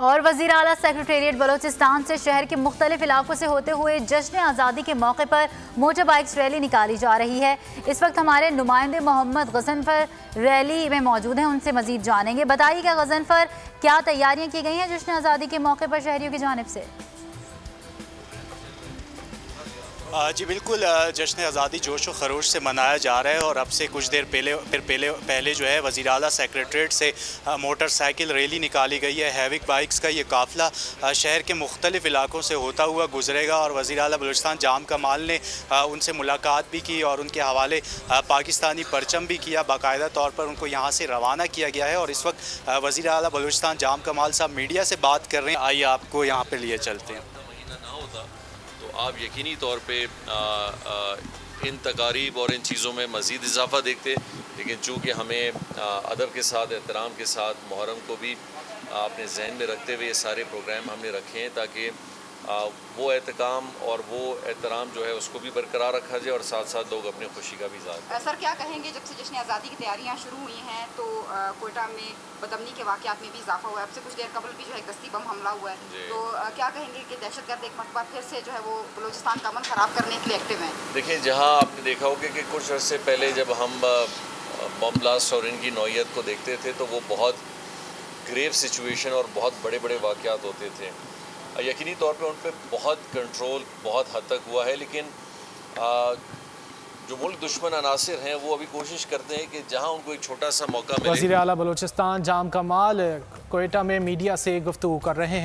और वज़ीर आला सेक्रेटेरिएट बलोचिस्तान से शहर के मुख्तलिफ इलाकों से होते हुए जश्न आज़ादी के मौके पर मोटर बाइक्स रैली निकाली जा रही है। इस वक्त हमारे नुमाइंदे मोहम्मद गज़नफ़र रैली में मौजूद हैं, उनसे मज़ीद जानेंगे। बताइएगा गज़नफ़र, क्या तैयारियाँ की गई हैं जश्न आज़ादी के मौके पर शहरियों की जानिब से? जी बिल्कुल, जश्न आज़ादी जोश व खरोश से मनाया जा रहा है और अब से कुछ देर पहले जो है वज़ीर आला सेक्रेटेरिएट से मोटरसाइकिल रैली निकाली गई है। हैविक बाइक्स का ये काफ़िला शहर के मुख्तलिफ इलाकों से होता हुआ गुजरेगा और वज़ीर आला बलूचिस्तान जाम कमाल ने उनसे मुलाकात भी की और उनके हवाले पाकिस्तानी परचम भी किया। बाकायदा तौर पर उनको यहाँ से रवाना किया गया है और इस वक्त वज़ीर आला बलूचिस्तान जाम कमाल साहब मीडिया से बात कर रहे हैं। आइए आपको यहाँ पर लिए चलते हैं। तो आप यकीनी तौर पे इन तकारीब और इन चीज़ों में मज़ीद इजाफ़ा देखते, लेकिन चूँकि हमें अदब के साथ, एहतराम के साथ मुहर्रम को भी अपने जहन में रखते हुए ये सारे प्रोग्राम हमने रखे हैं ताकि वो एहतकाम और वो एहतराम जो है उसको भी बरकरार रखा जाए और साथ साथ लोग अपनी खुशी का भी इज़हार। सर, क्या कहेंगे, जब से जश्न आज़ादी की तैयारियां शुरू हुई हैं तो कोयटा में बदअमनी के वाक़यात में भी इजाफा हुआ है। अब से कुछ देर कबल भी जो है दस्ती बम हमला हुआ है, तो क्या कहेंगे कि दहशतगर्द एक मरतबा फिर से जो है वो बलूचिस्तान का अमन ख़राब करने के लिए एक्टिव हैं? देखिए, जहाँ आपने देखा होगा कि कुछ अर्से पहले जब हम बम ब्लास्ट और इनकी नौइयत को देखते थे तो वो बहुत ग्रेव सिचुएशन और बहुत बड़े बड़े वाक़यात होते थे। यकीनी तौर पे उन पर बहुत कंट्रोल बहुत हद तक हुआ है, लेकिन जो मुल्क दुश्मन अनासिर हैं वो अभी कोशिश करते हैं कि जहां उनको एक छोटा सा मौका मिले। वज़ीर आला बलूचिस्तान जाम कमाल कोयटा में मीडिया से गुफ्तगू कर रहे हैं।